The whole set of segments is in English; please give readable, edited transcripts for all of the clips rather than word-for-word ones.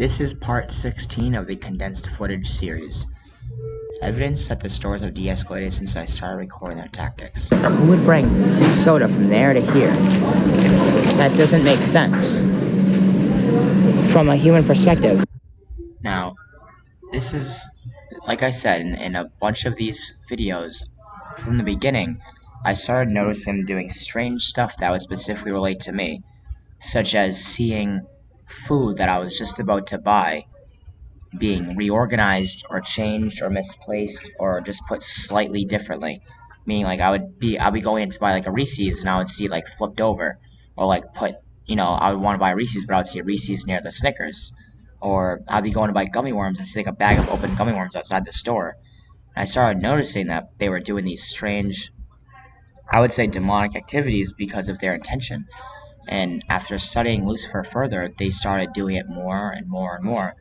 This is part 16 of the Condensed Footage series. Evidence that the stores have de-escalated since I started recording their tactics. Who would bring soda from there to here? That doesn't make sense from a human perspective. Now, this is, like I said, in a bunch of these videos, from the beginning, I started noticing them doing strange stuff that would specifically relate to me, such as seeing food that I was just about to buy being reorganized or changed or misplaced or just put slightly differently. Meaning, like, I'd be going in to buy like a Reese's and I would see it like flipped over, or like put, I would want to buy Reese's, but I would see a Reese's near the Snickers. Or I'd be going to buy gummy worms and see like a bag of open gummy worms outside the store. And I started noticing that they were doing these strange, I would say, demonic activities because of their intention. And after studying Lucifer further, they started doing it more and more and more.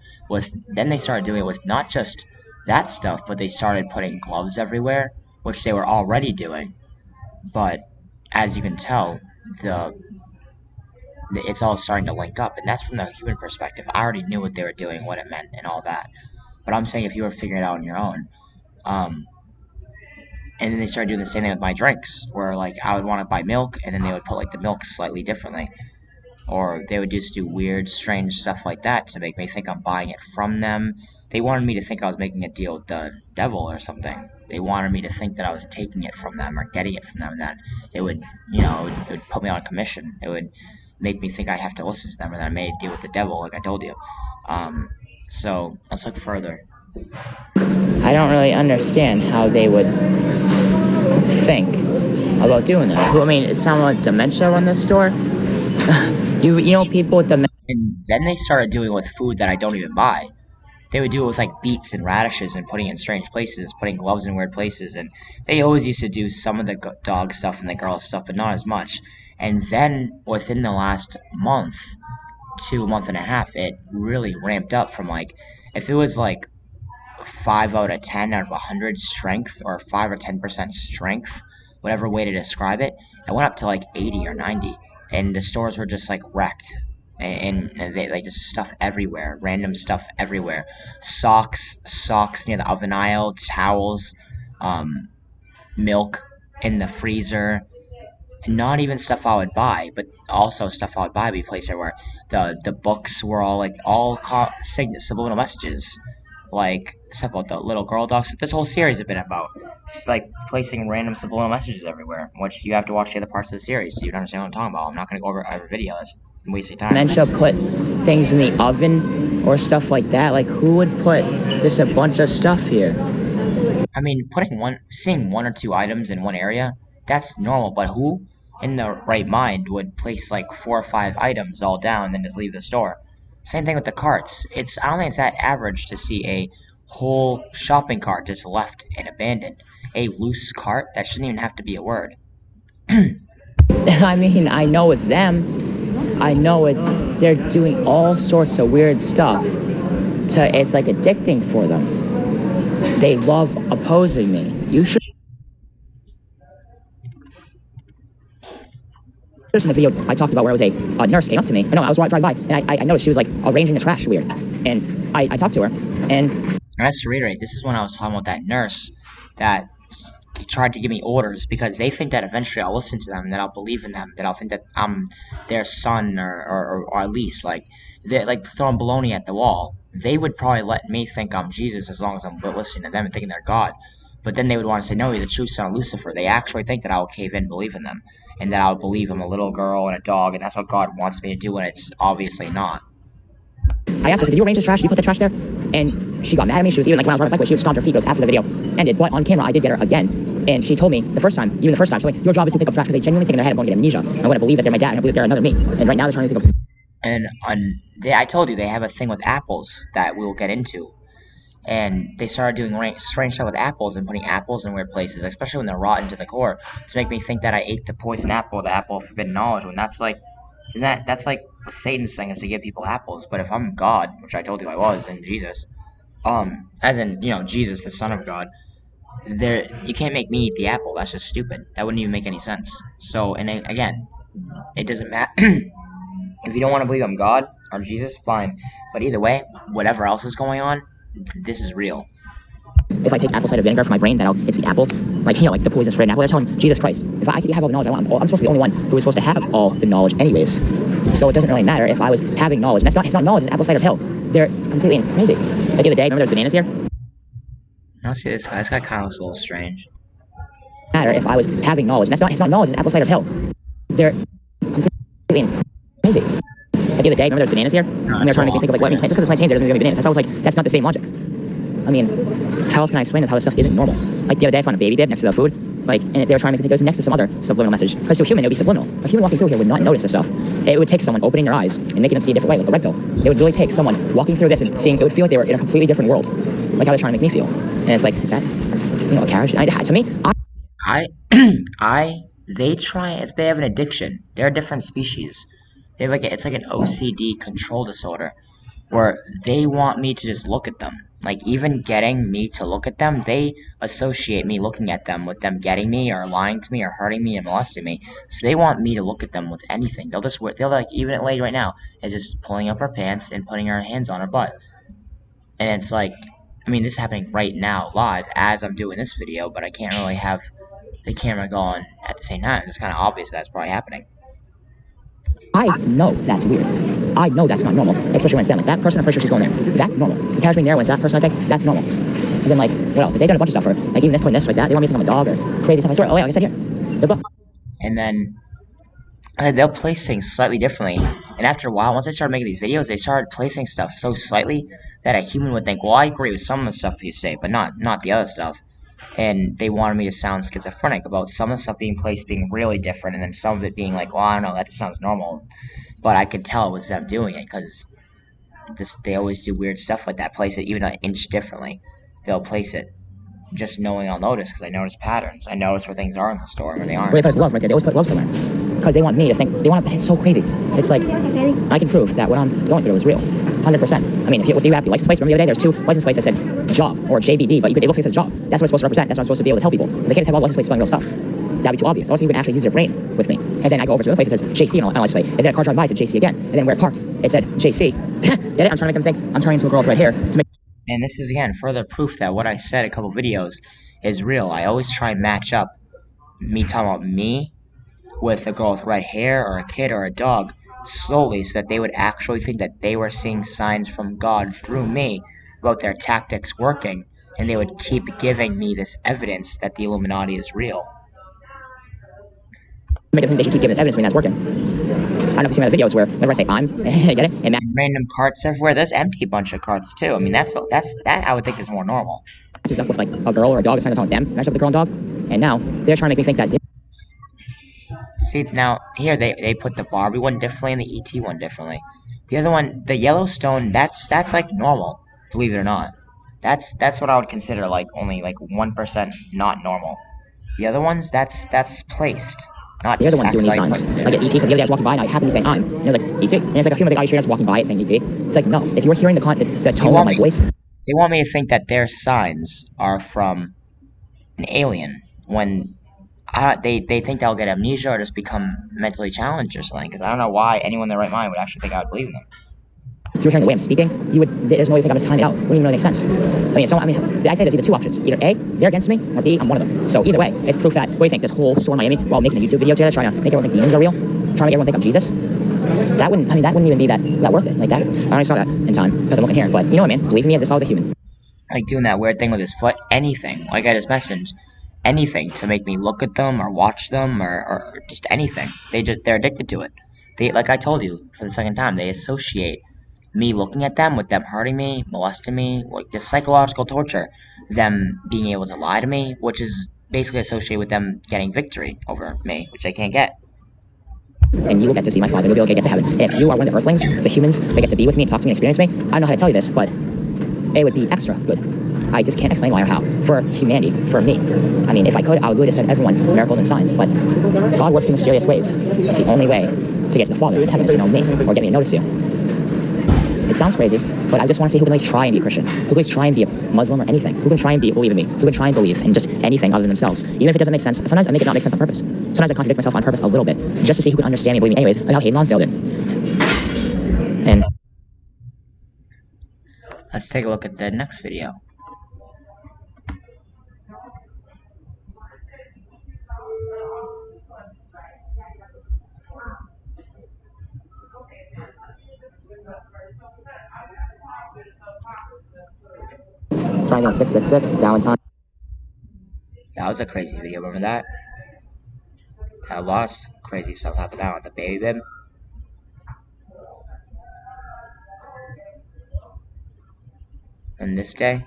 Then they started doing it with not just that stuff, but they started putting gloves everywhere, which they were already doing. But as you can tell, it's all starting to link up, and that's from the human perspective. I already knew what they were doing, what it meant, and all that. But I'm saying if you were figuring it out on your own, and then they started doing the same thing with my drinks, where like I would want to buy milk, and then they would put like the milk slightly differently. Or they would just do weird, strange stuff like that to make me think I'm buying it from them. They wanted me to think I was making a deal with the devil or something. They wanted me to think that I was taking it from them or getting it from them, that it would, it would put me on commission. It would make me think I have to listen to them, and that I made a deal with the devil, like I told you. So let's look further. I don't really understand how they would think about doing that. I mean, it sounded like dementia run this store. You know, people with dementia. And then they started doing it with food that I don't even buy. They would do it with like beets and radishes and putting it in strange places, putting gloves in weird places. And they always used to do some of the dog stuff and the girl stuff, but not as much. And then within the last month to a month and a half, it really ramped up from like, if it was like 5 out of 10 out of 100 strength, or 5 or 10% strength, whatever way to describe it, it went up to like 80 or 90. And the stores were just like wrecked. And they like just stuff everywhere, random stuff everywhere, socks near the oven aisle, towels, milk in the freezer, and not even stuff I would buy, but also stuff I would buy be placed everywhere. The books were all subliminal messages, like stuff about the little girl dogs. This whole series has been about like placing random subliminal messages everywhere, which you have to watch the other parts of the series so you understand what I'm talking about. I'm not going to go over every video. That's wasting time. Dementia put things in the oven or stuff like that. Like, who would put just a bunch of stuff here? I mean, seeing 1 or 2 items in one area, that's normal. But who in the right mind would place like 4 or 5 items all down and then just leave the store? Same thing with the carts. I don't think it's that average to see a whole shopping cart just left and abandoned. A loose cart, that shouldn't even have to be a word. I mean, I know it's them. I know they're doing all sorts of weird stuff. It's like addicting for them. They love opposing me. You should. There's in the video I talked about where a nurse came up to me. No, I was driving by, and I noticed she was like arranging the trash weird. And I talked to her, and just to reiterate, this is when I was talking about that nurse that tried to give me orders, because they think that eventually I'll listen to them, that I'll believe in them, that I'll think that I'm their son, or at least like they're like throwing baloney at the wall. They would probably let me think I'm Jesus as long as I'm listening to them and thinking they're God. But then they would want to say, no, you're the true son of Lucifer. They actually think that I'll cave in and believe in them, and that I'll believe I'm a little girl and a dog, and that's what God wants me to do, when it's obviously not. I asked her, did you arrange this trash? Did you put the trash there? And she got mad at me. She was even like, when I was riding my bike, she would stomp her feet. Goes, after the video ended, but on camera I did get her again. And she told me the first time, she's like, your job is to pick up trash, because they genuinely think in their head I'm going to get amnesia. I'm going to believe that they're my dad, and I believe that they're another me. And right now they're trying to think of. And I told you they have a thing with apples that we will get into. And they started doing strange stuff with apples and putting apples in weird places, especially when they're rotten to the core, to make me think that I ate the poison apple, the apple of forbidden knowledge, when that's like, that's like Satan's thing, is to give people apples. But if I'm God, which I told you I was, and Jesus, as in, Jesus, the Son of God, you can't make me eat the apple. That's just stupid. That wouldn't even make any sense. So, and again, it doesn't matter. If you don't want to believe I'm God, or Jesus, fine. But either way, whatever else is going on, this is real. If I take apple cider vinegar for my brain, then it's the apple. Like, like the poisonous fruit in apple. They're telling Jesus Christ, if I could have all the knowledge I want, I'm supposed to be the only one who is supposed to have all the knowledge anyways. So it doesn't really matter if I was having knowledge. It's not knowledge, it's apple cider pill. They're completely crazy. Like the other day, remember there's bananas here? Now see this guy. This guy kind of looks a little strange. Matter if I was having knowledge. It's not knowledge, it's apple cider pill. They're completely crazy. Like the other day, remember there's bananas here? And they're trying to make me think of like, what I mean, just because the plantains there doesn't mean bananas. I was like, that's not the same logic. I mean, how else can I explain this, how this stuff isn't normal? Like the other day I found a baby bib next to the food, like, and they were trying to make me think it was next to some other subliminal message. Because to a human, it would be subliminal. A human walking through here would not notice this stuff. It would take someone opening their eyes and making them see a different way, like the red pill. It would really take someone walking through this and seeing, it would feel like they were in a completely different world. Like how they're trying to make me feel. And it's like, is that, a carriage? To me, They have an addiction. They're a different species. They have it's like an OCD control disorder, where they want me to just look at them. Like, even getting me to look at them, they associate me looking at them with them getting me, or lying to me, or hurting me, and molesting me. So they want me to look at them with anything. They'll like, even a lady right now is just pulling up her pants and putting her hands on her butt. And it's like, I mean, this is happening right now, live, as I'm doing this video, but I can't really have the camera going at the same time. It's kind of obvious that's probably happening. I know that's weird. I know that's not normal, especially when it's them. Like, that person, I'm pretty sure she's going there. That's normal. The carriage being there, when it's that person, I think, that's normal. And then, like, what else? They've done a bunch of stuff for her. Like, even this, putting this, like that. They want me to think I'm a dog or crazy stuff. I swear, oh, yeah, like I said here. The book. And then they'll place things slightly differently. And after a while, once I started making these videos, they started placing stuff so slightly that a human would think, well, I agree with some of the stuff you say, but not the other stuff. And they wanted me to sound schizophrenic about some of the stuff being placed being really different, and then some of it being like, well, I don't know, that just sounds normal. But I could tell it was them doing it, because they always do weird stuff like that. Place it even an inch differently. They'll place it just knowing I'll notice, because I notice patterns. I notice where things are in the store and where they aren't. They put glove right there. They always put glove somewhere. Because they want me to think, it's so crazy. It's like, I can prove that what I'm going through is real. 100%. I mean, if you have the license plates, remember the other day, there's 2 license plates that said job or JBD, but it looks like it says job. That's what it's supposed to represent. That's what I'm supposed to be able to tell people. Because they can't just have all the license plates spelling real stuff. That'd be too obvious. Also, you can actually use your brain with me. And then I go over to the other place that says JC on the license plate. And then a car driving by said JC again. And then where it parked, it said JC. Get it? I'm trying to make them think I'm turning into a girl right here. And this is, again, further proof that what I said a couple videos is real. I always try and match up me talking about me with a girl with red hair, or a kid, or a dog, slowly, so that they would actually think that they were seeing signs from God through me about their tactics working, and they would keep giving me this evidence that the Illuminati is real. Make them think they should keep giving us evidence when that's working. I don't know if you've seen my videos where whenever I say I'm, get it? And random carts everywhere. There's empty bunch of carts too. I mean, that I would think is more normal. Matches up with like a girl or a dog. It's talking with them. Match up with a girl and dog, and now they're trying to make me think that. See, now here they put the Barbie one differently and the ET one differently. The other one, the Yellowstone, that's like normal, believe it or not. That's what I would consider like only like 1% not normal. The other ones, that's placed. Not the just other ones doing these signs. Like at ET, because the other day I was walking by and I happened to be saying I'm. And they're like, ET. And it's like a human, like, are you sure that's walking by it saying ET? It's like, no. If you were hearing the tone of my voice. They want me to think that their signs are from an alien, when they think they'll get amnesia or just become mentally challenged or something, because I don't know why anyone in their right mind would actually think I would believe in them. If you're hearing the way I'm speaking, there's no way to think I'm just timing it out. Wouldn't even really make sense. I'd say there's either 2 options. Either A, they're against me, or B, I'm one of them. So either way, it's proof that, what do you think, this whole store in Miami, while making a YouTube video together, trying to make everyone think demons are real, trying to make everyone think I'm Jesus, that wouldn't even be that worth it. Like that, I only saw that in time, because I'm looking here. But you know what, man? Believe in me as if I was a human. Like doing that weird thing with his foot, anything. Like I just messaged, anything to make me look at them or watch them or just anything. They're addicted to it. They, like I told you for the second time, they associate me looking at them with them hurting me, molesting me, like this psychological torture, them being able to lie to me, which is basically associated with them getting victory over me, which they can't get. And you will get to see my Father, and you'll be able to get to heaven. If you are one of the earthlings, the humans, they get to be with me and talk to me and experience me, I don't know how to tell you this, but it would be extra good. I just can't explain why or how. For humanity, for me. I mean, if I could, I would really just send everyone miracles and signs, but God works in mysterious ways. It's the only way to get to the Father in heaven is to know me, or get me to notice you. It sounds crazy, but I just want to see who can at least try and be a Christian, who can at least try and be a Muslim or anything, who can try and believe in me, who can try and believe in just anything other than themselves. Even if it doesn't make sense, sometimes I make it not make sense on purpose. Sometimes I contradict myself on purpose a little bit, just to see who can understand me and believe me anyways, like how Hayden Lonsdale did. And let's take a look at the next video. Triangle 666, Valentine. That was a crazy video, remember that? Had a lot of crazy stuff happen that on the baby bib. And this day,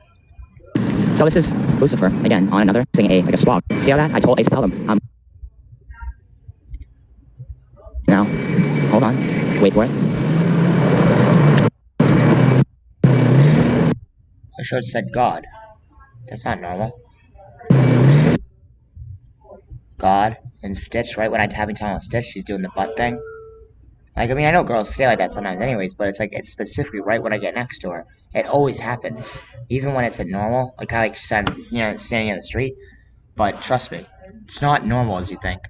So this is Lucifer, again, on another, singing like a swab. See how that? I used to tell them, now, hold on, wait for it. I sure said God. That's not normal. God and Stitch, right when I'm having time with Stitch, she's doing the butt thing. Like, I mean, I know girls say like that sometimes anyways, but it's like, it's specifically right when I get next to her. It always happens. Even when it's a normal, like, kind of like standing in the street. But trust me, it's not normal as you think.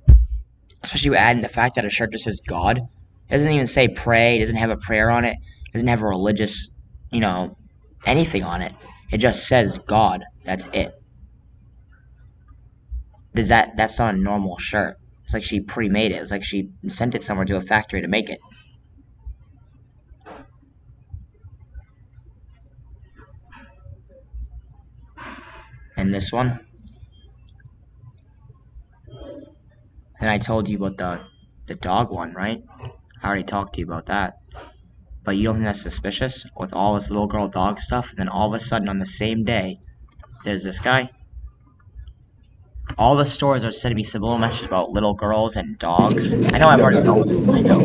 Especially you add in the fact that a shirt just says God. It doesn't even say pray, it doesn't have a prayer on it, it doesn't have a religious, anything on it. It just says God. That's it. That's not a normal shirt. It's like she pre-made it. It's like she sent it somewhere to a factory to make it. And this one. And I told you about the dog one, right? I already talked to you about that. But you don't think that's suspicious? With all this little girl dog stuff, and then all of a sudden on the same day, there's this guy. All the stores are said to be subliminal messages about little girls and dogs. I know I've already known this, but still.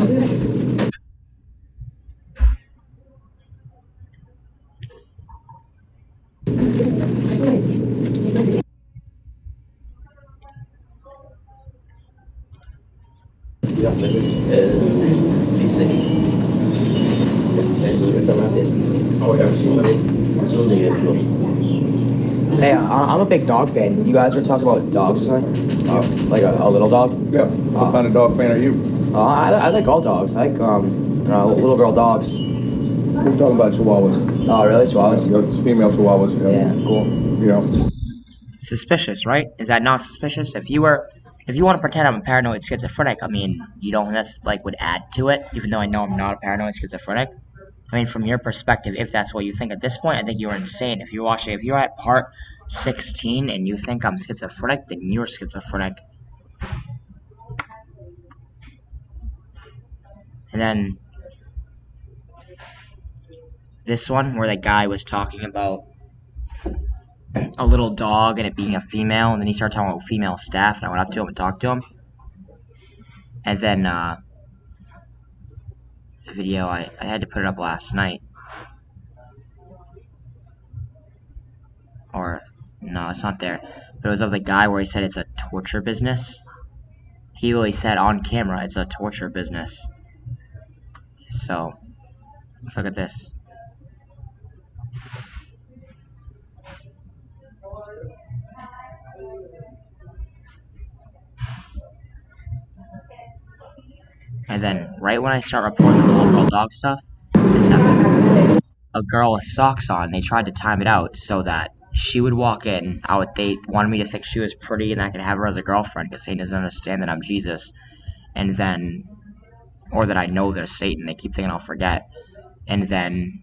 Hey, I'm a big dog fan. You guys were talking about dogs or something? Like a little dog? Yeah. What kind of dog fan are you? I like all dogs. I like, little girl dogs. We're talking about chihuahuas. Oh, really? Chihuahuas? Yeah, female chihuahuas. Yeah, cool. Yeah. Suspicious, right? Is that not suspicious? If you want to pretend I'm a paranoid schizophrenic, I mean, you don't that's like would add to it, even though I know I'm not a paranoid schizophrenic. I mean, from your perspective, if that's what you think at this point, I think you're insane. If you're at part 16 and you think I'm schizophrenic, then you're schizophrenic. And then this one where the guy was talking about a little dog and it being a female, and then he started talking about female staff, and I went up to him and talked to him. And then the video, I had to put it up last night. Or, no, it's not there. But it was of the guy where he said it's a torture business. He really said on camera it's a torture business. So, let's look at this. And then, right when I start reporting the little girl dog stuff, this happened. A girl with socks on, they tried to time it out so that she would walk in. They wanted me to think she was pretty and I could have her as a girlfriend because Satan doesn't understand that I'm Jesus. And then, or that I know there's Satan. They keep thinking I'll forget. And then,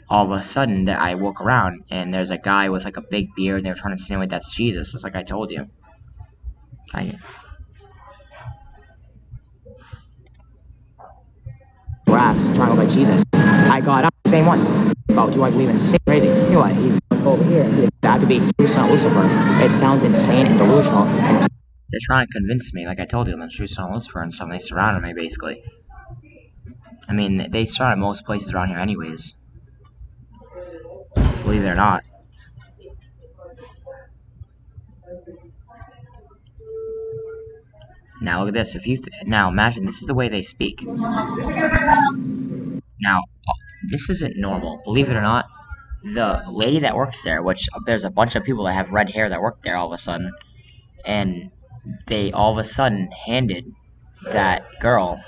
all of a sudden, I walk around and there's a guy with like a big beard. And they were trying to insinuate that's Jesus, just like I told you. Grass, trying to look like Jesus. I got up, same one. About do I believe in sin? Crazy. You know what? He's over here. That could be Lucifer. It sounds insane and delusional. They're trying to convince me, like I told you, that Truth's on Lucifer and something. They surrounded me, basically. I mean, they surrounded most places around here anyways. Believe it or not. Now, look at this. Now, imagine this is the way they speak. Now, this isn't normal. Believe it or not, the lady that works there, which there's a bunch of people that have red hair that work there all of a sudden, and they all of a sudden handed that girl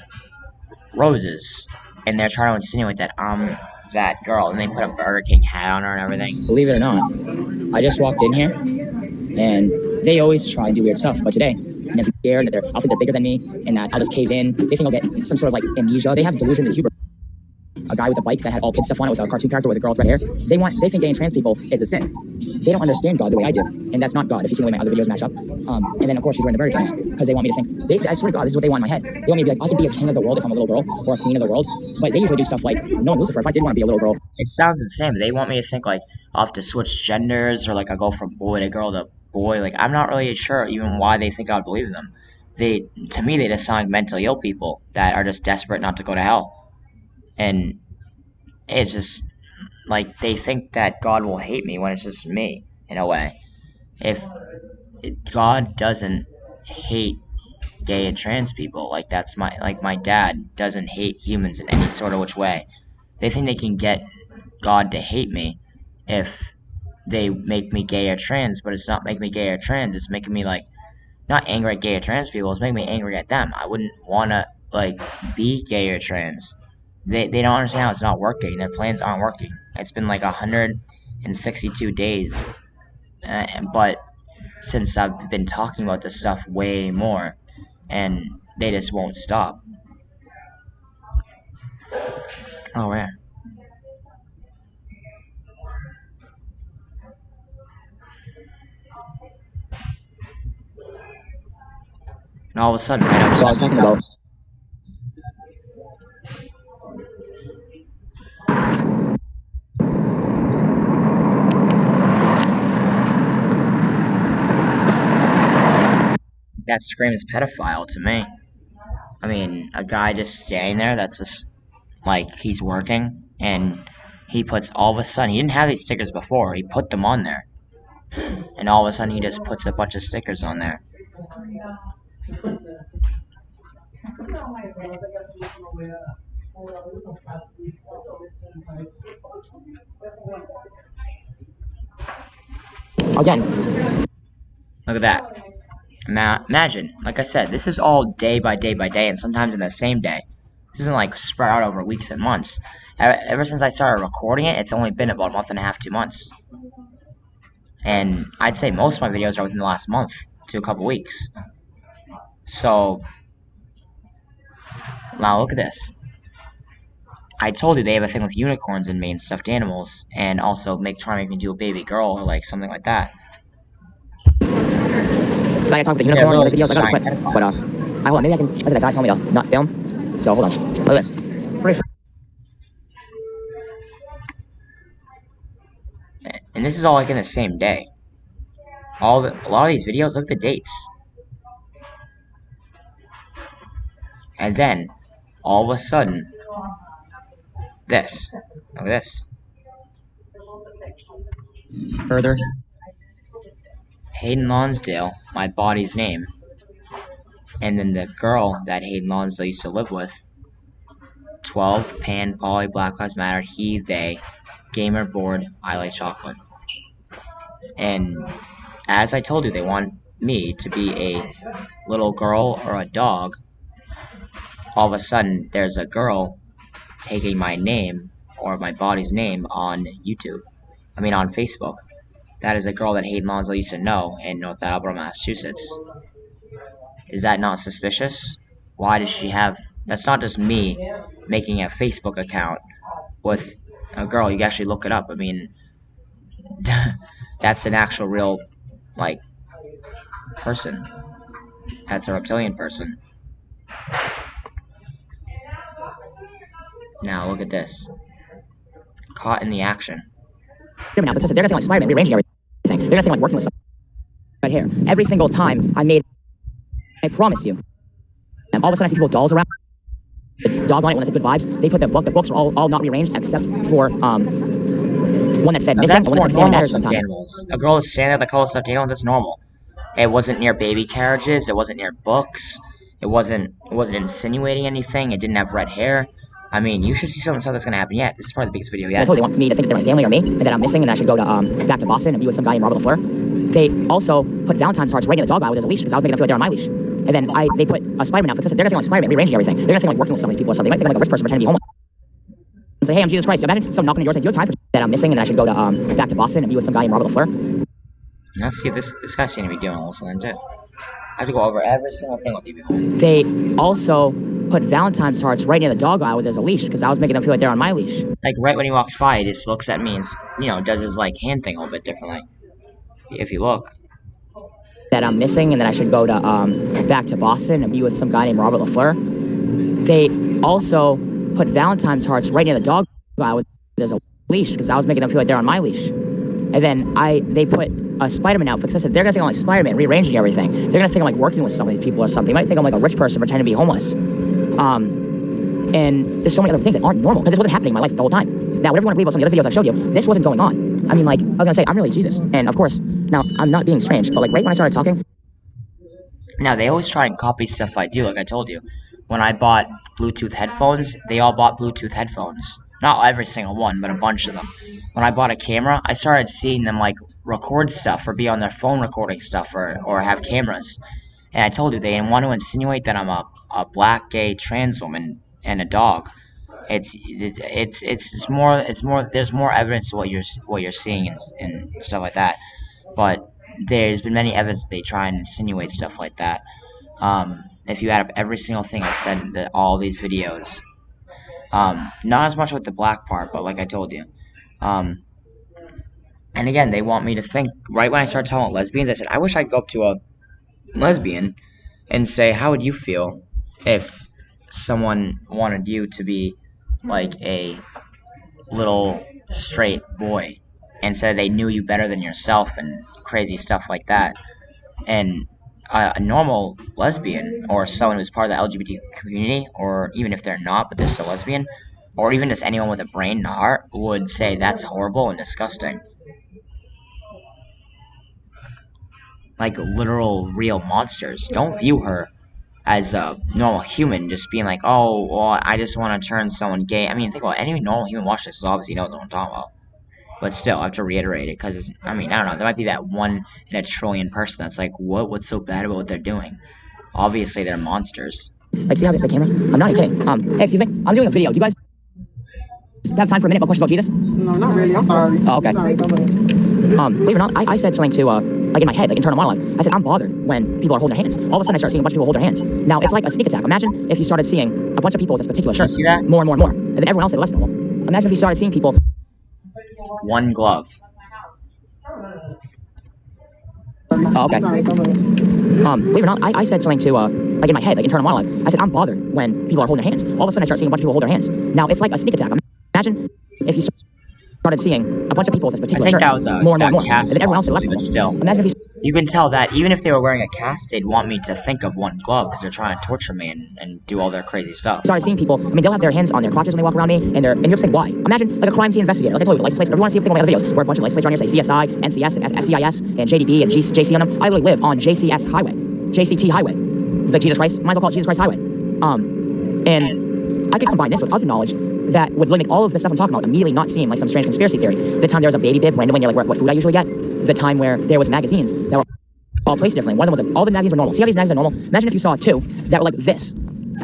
roses, and they're trying to insinuate that I'm that girl, and they put a Burger King hat on her and everything. Believe it or not, I just walked in here, and they always try and do weird stuff. But today, and if I'm scared that I'll think they're bigger than me, and that I'll just cave in. They think I'll get some sort of like amnesia. They have delusions and hubris. A guy with a bike that had all kid stuff on it with a cartoon character with a girl's red hair. They think gay and trans people is a sin. They don't understand God the way I do, and that's not God. If you see the way my other videos match up, and then of course she's wearing the Burger King because they want me to think. I swear to God, this is what they want in my head. They want me to be like, I can be a king of the world if I'm a little girl, or a queen of the world. But they usually do stuff like, no, Lucifer. If I did want to be a little girl, It sounds insane, but they want me to think like I'll have to switch genders, or like I go from boy to girl to boy. Like, I'm not really sure even why they think I would believe them. To me, they just sound like mentally ill people that are just desperate not to go to hell. And it's just like they think that God will hate me when it's just me, in a way. If God doesn't hate gay and trans people, like that's my dad doesn't hate humans in any sort of which way. They think they can get God to hate me if they make me gay or trans, but it's not making me gay or trans. It's making me like not angry at gay or trans people. It's making me angry at them. I wouldn't want to like be gay or trans. They don't understand how it's not working. Their plans aren't working. It's been like 162 days, but since I've been talking about this stuff way more, and they just won't stop. Oh yeah. And all of a sudden, right so I was outside talking my about. house, that screams pedophile to me. I mean, a guy just standing there that's just like he's working, and he puts all of a sudden, he didn't have these stickers before, he put them on there. And all of a sudden, he just puts a bunch of stickers on there. Again, Look at that. Imagine, like I said, this is all day by day by day, and sometimes in the same day. This isn't like spread out over weeks and months. Ever since I started recording it, it's only been about a month and a half, 2 months. And I'd say most of my videos are within the last month to a couple weeks. So, now look at this. I told you they have a thing with unicorns in me and stuffed animals, and also try to make me do a baby girl or like something like that. I talk about the They're unicorn really videos. I gotta giant quit. pedophiles. But hold on, maybe I can. Look at that guy told me to not film. So hold on. Look at this. Pretty sure. And this is all like in the same day. A lot of these videos, look at the dates. And then, all of a sudden, this. Look at this. Further. Hayden Lonsdale, my body's name. And then the girl that Hayden Lonsdale used to live with. 12, Pan, Poly, Black Lives Matter, he, they, gamer board, I like chocolate. And as I told you, they want me to be a little girl or a dog. All of a sudden, there's a girl taking my name or my body's name on YouTube. I mean, on Facebook. That is a girl that Hayden Lonsdale used to know in North Attleboro, Massachusetts. Is that not suspicious? Why does she have... That's not just me making a Facebook account with a girl. You can actually look it up. I mean, that's an actual real, like, person. That's a reptilian person. Now, look at this. Caught in the action. They're definitely like Spider-Man, rearranging everything. They're nothing like working with something right here. Every single time I promise you. And all of a sudden I see people with dolls around. Dog on it when it's good vibes. They put the books are all not rearranged except for one that said Now, missing that's and one more that said family normal matters stuffed sometimes. animals. A girl is standing at the color stuffed animals, that's normal. It wasn't near baby carriages, it wasn't near books, it wasn't insinuating anything, it didn't have red hair. I mean, you should see some of the stuff that's gonna happen yet. This is probably the biggest video yet. I told they want me to think that they're my family or me, and that I'm missing, and I should go to back to Boston and be with some guy named Robert LaFleur. They also put Valentine's hearts right in the dog aisle with a leash because I was making them feel like they're on my leash. And then they put a Spider-Man outfit. They're nothing like Spider-Man, rearranging everything. They're nothing like working with some of these people or something. They might think I'm like a rich person pretending to be homeless. say, hey, I'm Jesus Christ. So imagine someone knocking on your door saying, do you have time for that I'm missing and I should go to back to Boston and be with some guy named Robert LaFleur? Let's see if this guy's seems to be doing listening to. I have to go over every single thing with you before. They also put Valentine's hearts right near the dog aisle where there's a leash because I was making them feel like they're on my leash. Like right when he walks by, he just looks at me and does his like hand thing a little bit differently. If you look. That I'm missing and that I should go to back to Boston and be with some guy named Robert LaFleur. They also put Valentine's hearts right near the dog aisle where there's a leash because I was making them feel like they're on my leash. And then they put a Spider-Man outfit because I said they're gonna think I'm like Spider-Man, rearranging everything. They're gonna think I'm like working with some of these people or something. They might think I'm like a rich person pretending to be homeless. And there's so many other things that aren't normal because this wasn't happening in my life the whole time. Now, whatever you want to believe about some of the other videos I've showed you, this wasn't going on. I mean, like, I was gonna say, I'm really Jesus. And of course, now, I'm not being strange, but like right when I started talking. Now, they always try and copy stuff I do, like I told you. When I bought Bluetooth headphones, they all bought Bluetooth headphones. Not every single one, but a bunch of them. When I bought a camera, I started seeing them like record stuff or be on their phone recording stuff or have cameras. And I told you they want to insinuate that I'm a black gay trans woman and a dog. It's more there's more evidence to what you're seeing and stuff like that. But there's been many evidence that they try and insinuate stuff like that. If you add up every single thing I've said in all these videos, not as much with the black part, but like I told you. And again, they want me to think, right when I started talking about lesbians, I said, I wish I could go up to a lesbian and say, how would you feel if someone wanted you to be like a little straight boy and said they knew you better than yourself and crazy stuff like that. And a normal lesbian or someone who's part of the LGBT community, or even if they're not, but they're still lesbian, or even just anyone with a brain and a heart, would say that's horrible and disgusting. Like literal, real monsters. Don't view her as a normal human, just being like, oh, well, I just want to turn someone gay. I mean, think about it. Any normal human watch this obviously knows what I'm talking about. But still, I have to reiterate it because, I don't know. There might be that 1 in a trillion person that's like, what's so bad about what they're doing? Obviously, they're monsters. Like, see how the camera? I'm not even kidding. Hey, excuse me. I'm doing a video. Do you guys have time for a minute about questions about Jesus? No, not really. I'm sorry. Oh, okay. Sorry, Believe it or not, I said something to, like in my head, like internal monologue. I said, I'm bothered when people are holding their hands. All of a sudden, I start seeing a bunch of people hold their hands. Now, it's like a sneak attack. Imagine if you started seeing a bunch of people with this particular shirt. You see that? More and more and more. And then everyone else did less normal. Imagine if you started seeing people. One glove. Oh, okay. sorry. Believe it or not, I said something to, like in my head, like internal monologue. I said, I'm bothered when people are holding their hands. All of a sudden, I start seeing a bunch of people hold their hands. Now, it's like a sneak attack. Imagine if you started seeing a bunch of people with this particular shirt. That was more and more and more. cast, And then everyone else did less but normal. still. Imagine if You can tell that even if they were wearing a cast, they'd want me to think of one glove because they're trying to torture me and do all their crazy stuff. started seeing people, I mean, they'll have their hands on their crotches when they walk around me, and you're just thinking, why? Imagine, like, a crime scene investigator. Like I told you, license plates. If you want to see a thing on my other videos, where a bunch of license plates around here say CSI, NCS, and SCIS, and JDB, and JC on them. I literally live on JCS Highway. JCT Highway. Like Jesus Christ. Might as well call it Jesus Christ Highway. And I could combine this with other knowledge that would really make all of the stuff I'm talking about immediately not seem like some strange conspiracy theory. The time there was a baby bib randomly near, like, what food I usually get. The time where there was magazines that were all placed differently. One of them was like, all the magazines were normal. See how these magazines are normal? Imagine if you saw two that were like this.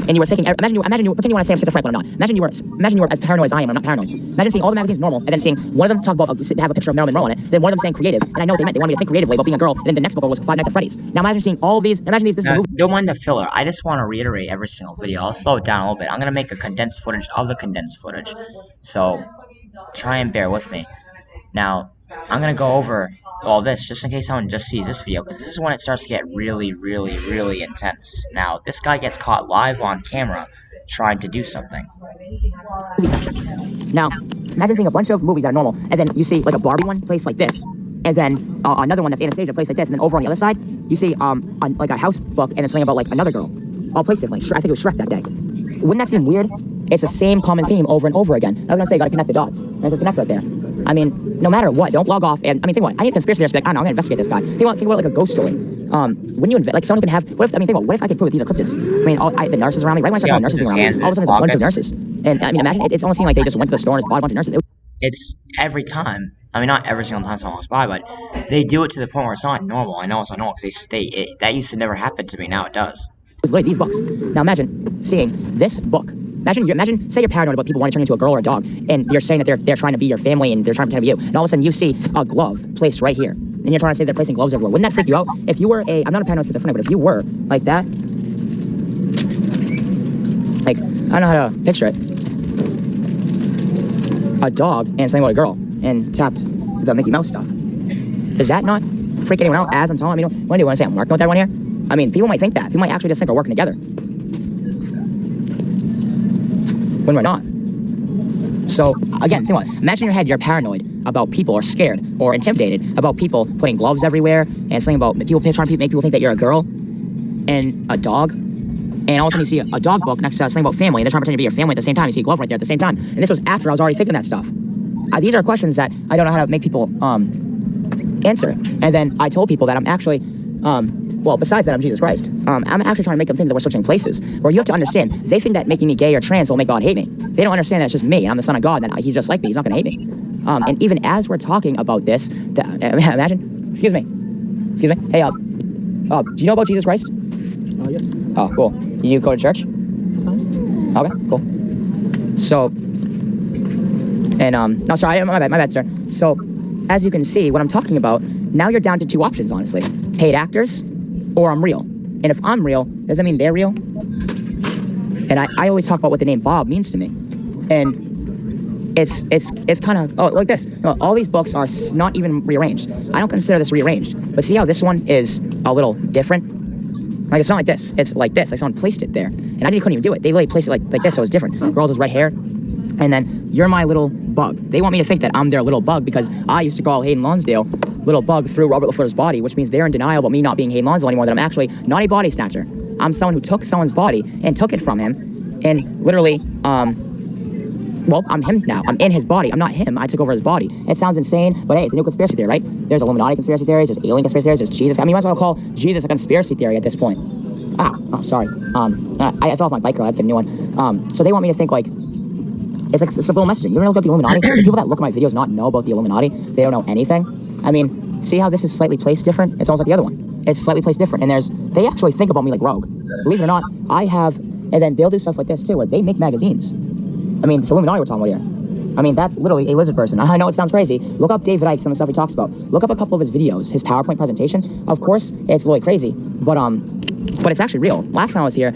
And you were thinking, imagine you, pretend you want to say I'm schizophrenic when I'm not. Imagine you were as paranoid as I am, and I'm not paranoid. Imagine seeing all the magazines normal, and then seeing one of them talk about, have a picture of Marilyn Monroe on it, then one of them saying creative, and I know what they meant. They wanted me to think creatively about being a girl, and then the next book was Five Nights at Freddy's. Now imagine seeing all these, this is a movie. Don't mind the filler. I just want to reiterate every single video. I'll slow it down a little bit. I'm going to make a condensed footage of the condensed footage. So, try and bear with me. Now, I'm going to go over all this just in case someone just sees this video, because this is when it starts to get really, really, really intense. Now, this guy gets caught live on camera trying to do something. Movie section. Now, imagine seeing a bunch of movies that are normal, and then you see like a Barbie one placed like this, and then another one that's Anastasia placed like this, and then over on the other side, you see like a house book, and it's something about like another girl, all placed differently. I think it was Shrek that day. Wouldn't that seem weird? It's the same common theme over and over again. I was gonna say, you gotta connect the dots. There's a connect right there. I mean, no matter what, don't log off. And I mean, think what? I need a conspiracy theorist to be like, I don't know, I'm gonna investigate this guy. Think about like a ghost story. Wouldn't you like someone who can have? Think what if I could prove that these are cryptids? I mean, the nurses around me. Right when I start telling nurses around me, all of a sudden there's a bunch of nurses. And I mean, imagine it's almost seeming like they just went to the store and just bought a bunch of nurses. It's every time. I mean, not every single time someone walks by, but they do it to the point where it's not normal. I know it's not normal because they state it. That used to never happen to me. Now it does. It was like these books. Now imagine seeing this book Imagine, say you're paranoid about people wanting to turn you into a girl or a dog, and you're saying that they're trying to be your family and they're trying to pretend to be you. And all of a sudden you see a glove placed right here, and you're trying to say they're placing gloves everywhere. Wouldn't that freak you out? If you were I'm not a paranoid schizophrenic, but if you were like that, like, I don't know how to picture it. A dog and something about a girl and tapped the Mickey Mouse stuff. Does that not freak anyone out as I'm telling them? What do you want to say? I'm working with that one here? I mean, people might think that. People might actually just think we're working together. When we're not. So, again, think about it. Imagine in your head you're paranoid about people or scared or intimidated about people putting gloves everywhere and something about people trying to make people think that you're a girl and a dog. And all of a sudden you see a dog book next to something about family, and they're trying to pretend to be your family at the same time. You see a glove right there at the same time. And this was after I was already thinking that stuff. These are questions that I don't know how to make people answer. And then I told people that I'm actually, well, besides that, I'm Jesus Christ. I'm actually trying to make them think that we're switching places. Where you have to understand, they think that making me gay or trans will make God hate me. They don't understand that it's just me, and I'm the son of God, that he's just like me. He's not going to hate me. And even as we're talking about this, imagine, excuse me. Hey, do you know about Jesus Christ? Yes. Oh, cool. You go to church? Sometimes. Okay, cool. So, and, no, sorry, my bad, sir. So, as you can see, what I'm talking about, now you're down to two options, honestly. Paid actors, or I'm real. And if I'm real, does that mean they're real? And I always talk about what the name Bob means to me. And it's kind of, oh, like this. No, all these books are not even rearranged. I don't consider this rearranged. But see how this one is a little different? Like, it's not like this. It's like this. Like, someone placed it there. And I couldn't even do it. They literally placed it like this, so it's different. Girls with red hair. And then, you're my little bug. They want me to think that I'm their little bug because I used to call Hayden Lonsdale little bug through Robert LaFleur's body, which means they're in denial about me not being Hayden Lonsdale anymore, that I'm actually not a body snatcher. I'm someone who took someone's body and took it from him and literally, well, I'm him now. I'm in his body. I'm not him. I took over his body. It sounds insane, but hey, it's a new conspiracy theory, right? There's Illuminati conspiracy theories, there's alien conspiracy theories, there's Jesus. I mean, you might as well call Jesus a conspiracy theory at this point. Oh, sorry. I fell off my bike, I have to get a new one. So they want me to think like, it's like subliminal messaging. You ever look at the Illuminati? People that look at my videos not know about the Illuminati. They don't know anything. I mean, see how this is slightly placed different? It's almost like the other one. It's slightly placed different, and they actually think about me like Rogue. Believe it or not, I have, and then they'll do stuff like this too, where they make magazines. I mean, it's Illuminati we're talking about here. I mean, that's literally a lizard person. I know it sounds crazy. Look up David Icke, some of the stuff he talks about. Look up a couple of his videos, his PowerPoint presentation. Of course, it's really crazy, but it's actually real. Last time I was here,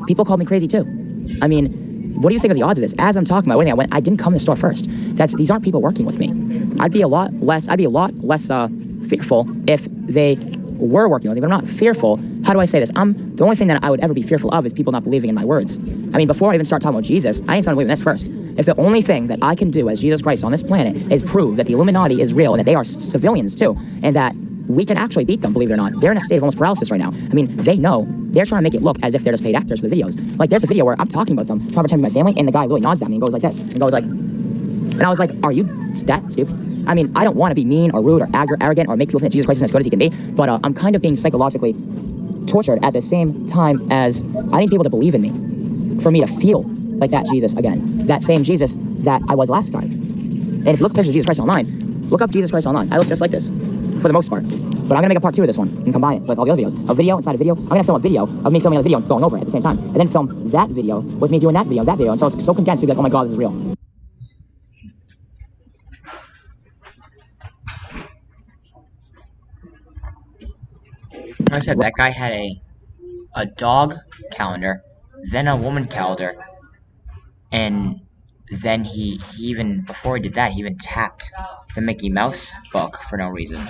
people called me crazy too. I mean, what do you think of the odds of this? As I'm talking about everything, I didn't come to the store first. These aren't people working with me. I'd be a lot less fearful if they were working with me, but I'm not fearful. How do I say this? The only thing that I would ever be fearful of is people not believing in my words. I mean, before I even start talking about Jesus, I need someone to believe in this first. If the only thing that I can do as Jesus Christ on this planet is prove that the Illuminati is real and that they are civilians too, and that we can actually beat them, believe it or not. They're in a state of almost paralysis right now. I mean, they know. They're trying to make it look as if they're just paid actors for the videos. Like, there's a video where I'm talking about them, trying to pretend to be my family, and the guy really nods at me and goes like this. And goes like, and I was like, are you that stupid? I mean, I don't want to be mean or rude or arrogant or make people think Jesus Christ is as good as he can be, but I'm kind of being psychologically tortured at the same time as I need people to believe in me, for me to feel like that Jesus again. That same Jesus that I was last time. And if you look at pictures of Jesus Christ online, look up Jesus Christ online. I look just like this, for the most part. But I'm going to make a part 2 of this one and combine it with all the other videos. A video inside a video. I'm going to film a video of me filming another video and going over it at the same time. And then film that video with me doing that video and that video. And so it's so condensed to be like, oh my God, this is real. Like I said, that guy had a dog calendar, then a woman calendar, and then he even, before he did that, he even tapped the Mickey Mouse book for no reason.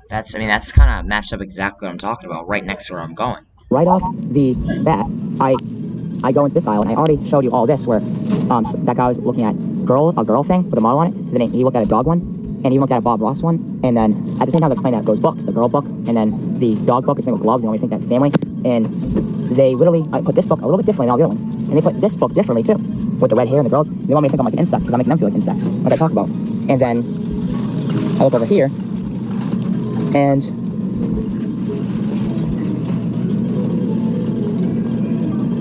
That's kind of matched up exactly what I'm talking about, right next to where I'm going. Right off the bat, I go into this aisle, and I already showed you all this, where that guy was looking at a girl thing with a model on it, and then he looked at a dog one, and he looked at a Bob Ross one, and then at the same time they explained that those books, the girl book, and then the dog book is thing with gloves, they only think that family, and they literally, I put this book a little bit differently than all the other ones, and they put this book differently too, with the red hair and the girls. They want me to think I'm like an insect, because I'm making them feel like insects, like I talk about. And then I look over here, and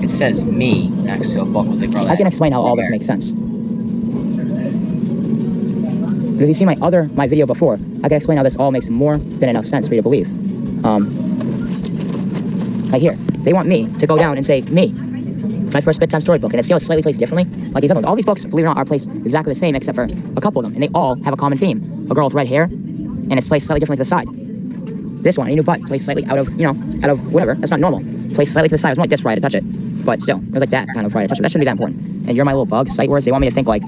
it says me next to a book with the girl. I can explain how all this makes sense. But if you see my video before, I can explain how this all makes more than enough sense for you to believe. Right here, they want me to go down and say me. my first bedtime storybook, and it's slightly placed differently, like these other ones. All these books, believe it or not, are placed exactly the same, except for a couple of them, and they all have a common theme. A girl with red hair, and it's placed slightly differently to the side. This one, a new butt, placed slightly out of whatever. That's not normal. Placed slightly to the side. It was more like this right to touch it, but still, it was like that kind of right to touch it. That shouldn't be that important. And you're my little bug. Sight words. They want me to think like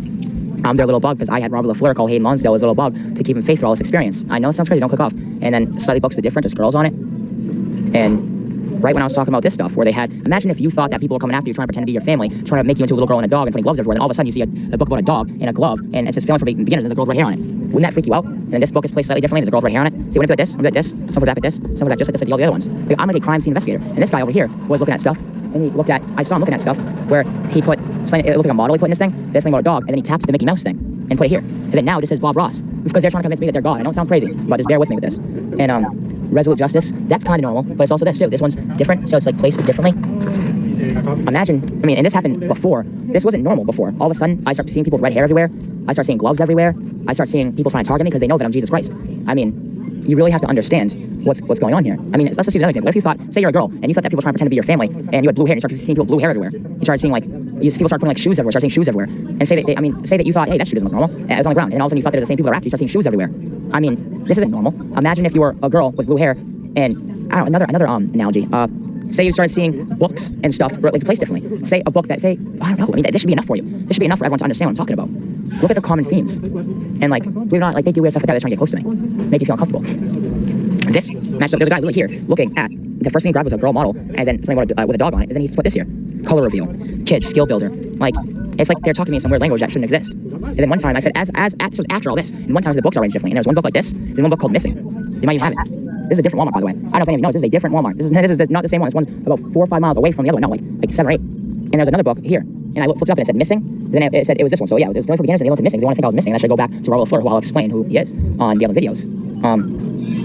I'm their little bug because I had Robert LaFleur call Hayden Lonsdale his little bug to keep him faithful through all this experience. I know it sounds crazy. Don't click off. And then slightly books the different. There's girls on it, and right when I was talking about this stuff, where they had, imagine if you thought that people were coming after you, trying to pretend to be your family, trying to make you into a little girl and a dog and putting gloves everywhere, and all of a sudden you see a book about a dog and a glove, and it says family for beginners, and there's a girl's red hair on it. Wouldn't that freak you out? And then this book is placed slightly differently, there's a girl's red hair on it. See, when I put this, I'm gonna put this, some put back at this, some put back just like this, like all the other ones. Like, I'm like a crime scene investigator, and this guy over here was looking at stuff, and I saw him looking at stuff where he put, it looked like a model he put in this thing about a dog, and then he tapped the Mickey Mouse thing and put it here. And then now it just says Bob Ross, because they're trying to convince me that they're God. I know it sounds crazy, but just bear with me with this. And Resolute Justice, that's kind of normal, but it's also this too. This one's different, so it's like placed differently. Imagine, and this happened before. This wasn't normal before. All of a sudden, I start seeing people with red hair everywhere. I start seeing gloves everywhere. I start seeing people trying to target me because they know that I'm Jesus Christ. You really have to understand what's going on here. Let's just use another example. What if you thought, say you're a girl, and you thought that people were trying to pretend to be your family, and you had blue hair, and you started seeing people with blue hair everywhere. You started seeing people start putting shoes everywhere, start seeing shoes everywhere. And say that you thought, hey, that shoe doesn't look normal. It was on the ground. And all of a sudden you thought they were the same people that were after you, start seeing shoes everywhere. This isn't normal. Imagine if you were a girl with blue hair, and I don't know, another analogy. Say you started seeing books and stuff placed differently. Say a book that I don't know. This should be enough for you. This should be enough for everyone to understand what I'm talking about. Look at the common themes, and believe it or not, they do weird stuff like that. They're trying to get close to me, make you feel uncomfortable. This matches up. There's a guy literally here looking at the first thing he grabbed was a girl model, and then something with a dog on it, and then he's put this here, color reveal, kids, skill builder. It's like they're talking to me in some weird language that shouldn't exist. And then one time I said, after all this, and one time the books are arranged differently, and there's one book like this, there's one book called Missing. You might even have it. This is a different Walmart, by the way. I don't know if any of you know, this is a different Walmart. This is not the same one. This one's about 4 or 5 miles away from the other one. No, like 7 or 8. And there's another book here. And I flipped up and it said Missing. Then it said it was this one. So yeah, it was for beginners, and they all said Missing. They want to think I was missing. I should go back to Robert LaFleur, who I'll explain who he is on the other videos.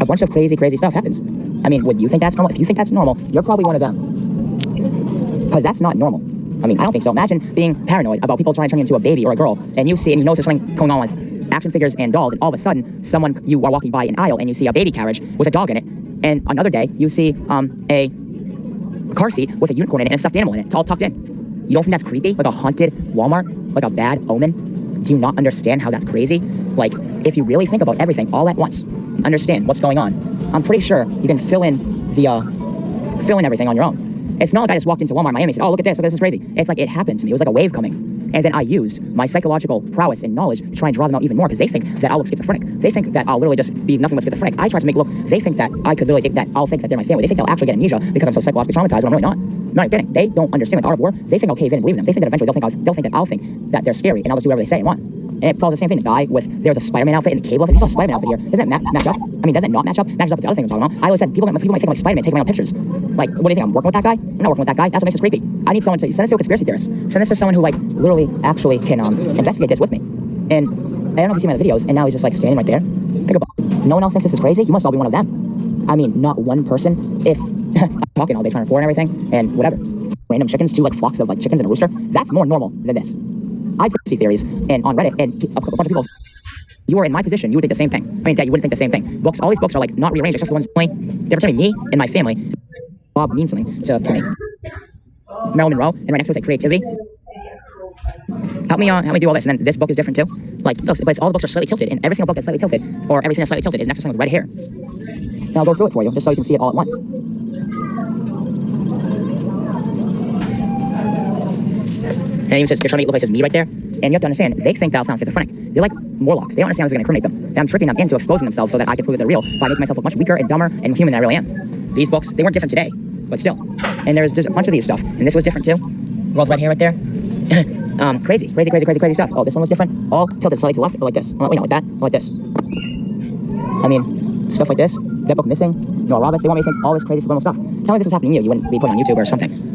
A bunch of crazy stuff happens. Would you think that's normal? If you think that's normal, you're probably one of them. Because that's not normal. I don't think so. Imagine being paranoid about people trying to turn you into a baby or a girl, and you see, and you know there's something going on with action figures and dolls, and all of a sudden, you are walking by an aisle, and you see a baby carriage with a dog in it, and another day, you see a car seat with a unicorn in it and a stuffed animal in it. It's all tucked in. You don't think that's creepy? Like a haunted Walmart? Like a bad omen? Do you not understand how that's crazy? If you really think about everything all at once, understand what's going on, I'm pretty sure you can fill in everything on your own. It's not like I just walked into Walmart in Miami and said, oh, look at this is crazy. It's like it happened to me. It was like a wave coming. And then I used my psychological prowess and knowledge to try and draw them out even more, because they think that I'll look schizophrenic. They think that I'll literally just be nothing but schizophrenic. I try to make it look, they think that I could literally, that I'll think that they're my family. They think I'll actually get amnesia because I'm so psychologically traumatized when I'm really not. I'm not kidding. They don't understand the art of war. They think I'll cave in and believe in them. They think that eventually I'll think that they're scary, and I'll just do whatever they say and want. And it follows the same thing. The guy there's a Spider-Man outfit and a cable outfit. You saw a Spider-Man outfit here. Doesn't that match up? Does it not match up? Matches up with the other things I'm talking about. I always said people might think I'm like Spider-Man, taking my own pictures. What do you think? I'm working with that guy? I'm not working with that guy. That's what makes us creepy. I need someone to send this to a conspiracy theorist. Send this to someone who literally actually can investigate this with me. And I don't know if you see my videos, and now he's just standing right there. Think about it. No one else thinks this is crazy. You must all be one of them. Not one person. If I'm talking all day trying to record and everything and whatever. Random chickens, 2 flocks of chickens and a rooster. That's more normal than this. I'd see theories and on Reddit, and a bunch of people, you are in my position, you would think the same thing. Dad, you wouldn't think the same thing. All these books are not rearranged except for the ones they're pretending me and my family. Bob means something to me. Marilyn Monroe, and right next to it creativity. Help me do all this, and then this book is different too. Look, but all the books are slightly tilted, and every single book that's slightly tilted, or everything that's slightly tilted, is next to someone with red hair. And I'll go through it for you, just so you can see it all at once. And it even says, they're trying to make it look like it says me right there. And you have to understand, they think that sounds schizophrenic. They're like Morlocks. They don't understand what's going to incriminate them. And I'm tricking them into exposing themselves so that I can prove that they're real by making myself look much weaker and dumber and human than I really am. These books, they weren't different today, but still. And there's a bunch of these stuff. And this was different too. Girl with red hair right there. Crazy stuff. Oh, this one was different. All tilted slightly to the left, or like this. Wait, no, like that, or like this. Stuff like this. That book Missing. Noah Roberts. They want me to think all this crazy subliminal stuff. Tell me this was happening to you. You wouldn't be put on YouTube or something.